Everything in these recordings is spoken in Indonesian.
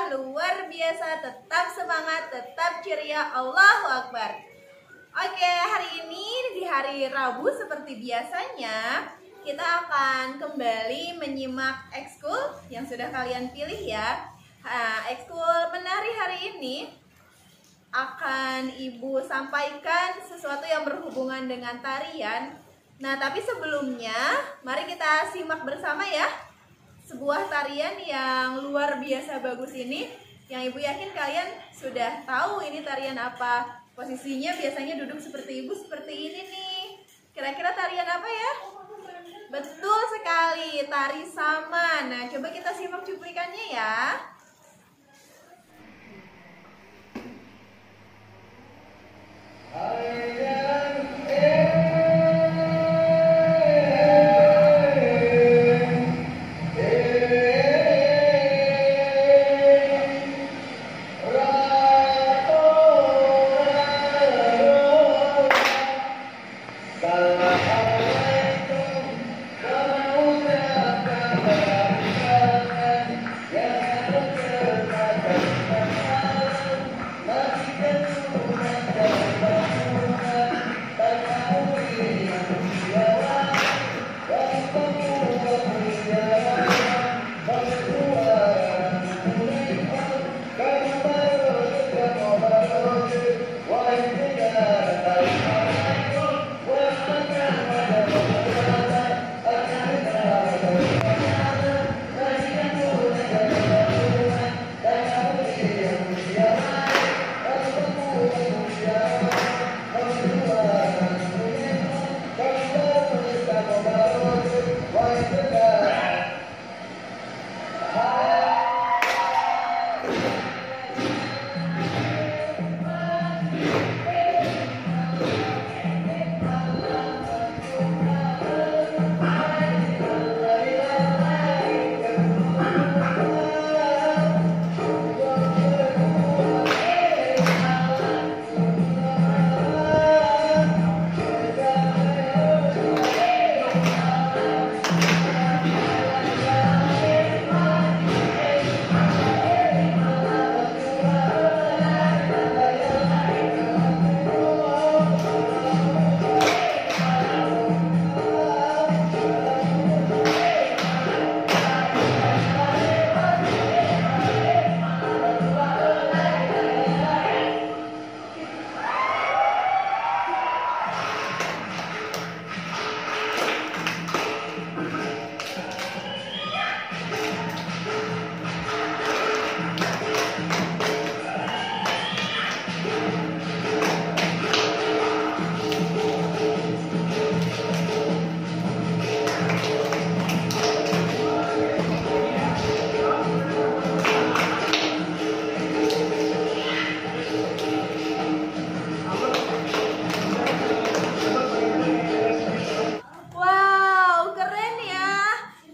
luar biasa. Tetap semangat, tetap ceria. Allahu Akbar. Oke, hari ini di hari Rabu seperti biasanya kita akan kembali menyimak ekskul yang sudah kalian pilih ya. Ekskul menari hari ini akan Ibu sampaikan sesuatu yang berhubungan dengan tarian. Nah, tapi sebelumnya mari kita simak bersama ya sebuah tarian yang luar biasa bagus ini, yang Ibu yakin kalian sudah tahu ini tarian apa. Posisinya biasanya duduk seperti Ibu seperti ini nih. Kira-kira tarian apa ya? Betul sekali, tari saman. Nah, coba kita simak cuplikannya ya.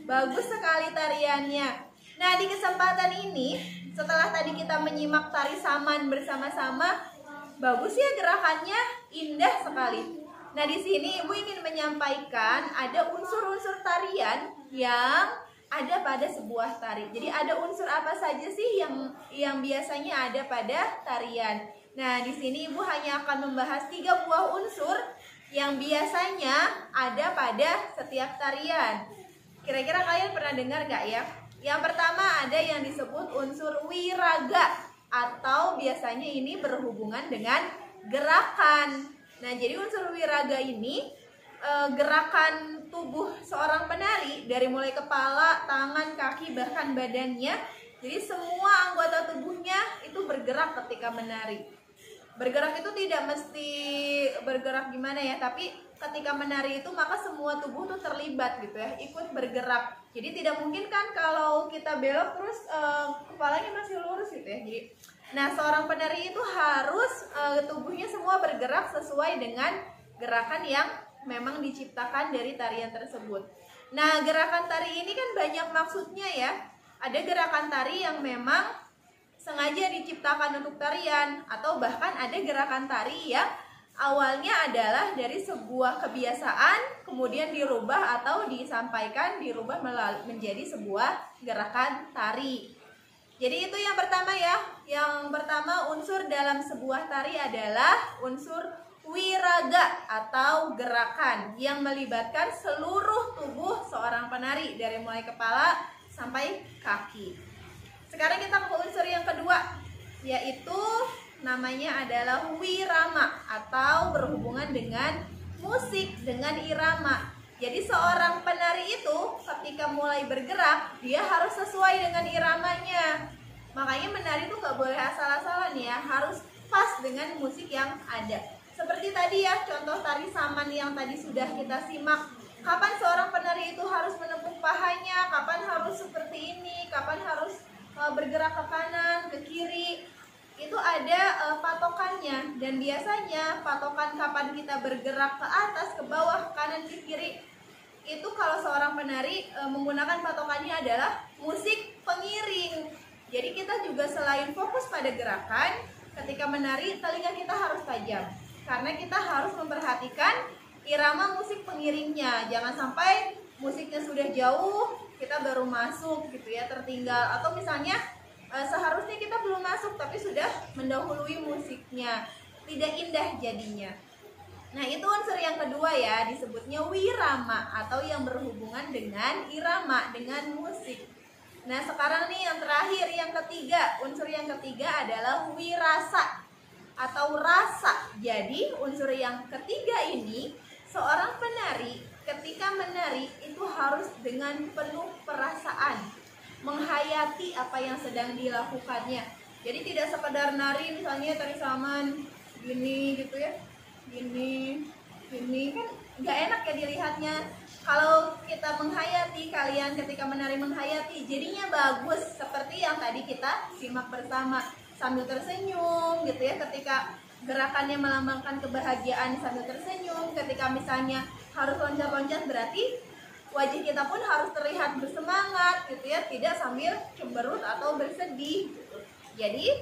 Bagus sekali tariannya. Nah, di kesempatan ini, setelah tadi kita menyimak tari saman bersama-sama, bagus ya gerakannya, indah sekali. Nah, di sini Ibu ingin menyampaikan ada unsur-unsur tarian yang ada pada sebuah tari. Jadi ada unsur apa saja sih yang biasanya ada pada tarian? Nah, di sini Ibu hanya akan membahas 3 buah unsur yang biasanya ada pada setiap tarian. Kira-kira kalian pernah dengar nggak ya? Yang pertama ada yang disebut unsur wiraga, atau biasanya ini berhubungan dengan gerakan. Nah, jadi unsur wiraga ini gerakan tubuh seorang penari dari mulai kepala, tangan, kaki, bahkan badannya. Jadi semua anggota tubuhnya itu bergerak ketika menari. Bergerak itu tidak mesti bergerak gimana ya, tapi ketika menari itu maka semua tubuh tuh terlibat gitu ya, ikut bergerak. Jadi tidak mungkin kan kalau kita belok terus kepalanya masih lurus gitu ya. Jadi, nah seorang penari itu harus tubuhnya semua bergerak sesuai dengan gerakan yang memang diciptakan dari tarian tersebut. Nah, gerakan tari ini kan banyak maksudnya ya. Ada gerakan tari yang memang sengaja diciptakan untuk tarian, atau bahkan ada gerakan tari yang awalnya adalah dari sebuah kebiasaan kemudian dirubah atau disampaikan dirubah menjadi sebuah gerakan tari. Jadi itu yang pertama ya. Yang pertama unsur dalam sebuah tari adalah unsur wiraga atau gerakan yang melibatkan seluruh tubuh seorang penari dari mulai kepala sampai kaki. Sekarang kita ke unsur yang kedua, yaitu namanya adalah wirama atau berhubungan dengan musik, dengan irama. Jadi seorang penari itu ketika mulai bergerak, dia harus sesuai dengan iramanya. Makanya menari itu nggak boleh asal-asalan ya, harus pas dengan musik yang ada. Seperti tadi ya, contoh tari saman yang tadi sudah kita simak. Kapan seorang penari itu harus menepuk pahanya, kapan harus seperti ini, kapan harus bergerak ke kanan, ke kiri. Itu ada patokannya, dan biasanya patokan kapan kita bergerak ke atas, ke bawah, ke kanan, ke kiri, itu kalau seorang penari menggunakan patokannya adalah musik pengiring. Jadi kita juga selain fokus pada gerakan, ketika menari telinga kita harus tajam, karena kita harus memperhatikan irama musik pengiringnya. Jangan sampai musiknya sudah jauh, kita baru masuk gitu ya, tertinggal. Atau misalnya seharusnya kita belum masuk tapi sudah mendahului musiknya, tidak indah jadinya. Nah itu unsur yang kedua ya, disebutnya wirama atau yang berhubungan dengan irama, dengan musik. Nah sekarang nih yang terakhir, yang ketiga. Unsur yang ketiga adalah wirasa atau rasa. Jadi unsur yang ketiga ini, seorang penari ketika menari itu harus dengan penuh perasaan, menghayati apa yang sedang dilakukannya. Jadi tidak sekedar nari misalnya tari saman gini gitu ya, gini kan nggak enak ya dilihatnya. Kalau kita menghayati, kalian ketika menari menghayati, jadinya bagus seperti yang tadi kita simak bersama, sambil tersenyum gitu ya. Ketika gerakannya melambangkan kebahagiaan sambil tersenyum, ketika misalnya harus loncat-loncat berarti wajah kita pun harus terlihat bersemangat gitu ya, tidak sambil cemberut atau bersedih gitu. Jadi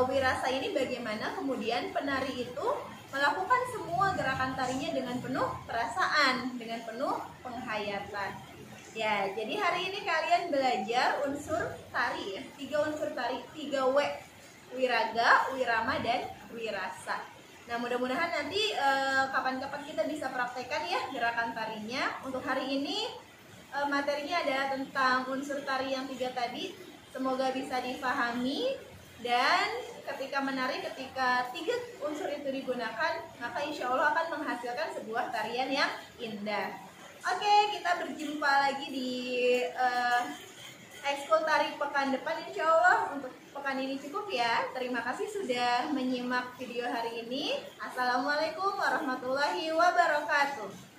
wirasa ini bagaimana kemudian penari itu melakukan semua gerakan tarinya dengan penuh perasaan, dengan penuh penghayatan. Ya, jadi hari ini kalian belajar unsur tari ya, 3 unsur tari, 3 W, wiraga, wirama, dan wirasa. Nah mudah-mudahan nanti kapan-kapan kita bisa praktekkan ya gerakan tarinya. Untuk hari ini materinya adalah tentang unsur tari yang 3 tadi. Semoga bisa difahami, dan ketika menari, ketika 3 unsur itu digunakan, maka insya Allah akan menghasilkan sebuah tarian yang indah. Oke, kita berjumpa lagi di ekskul tari pekan depan insya Allah. Untuk pekan ini cukup ya. Terima kasih sudah menyimak video hari ini. Assalamualaikum warahmatullahi wabarakatuh.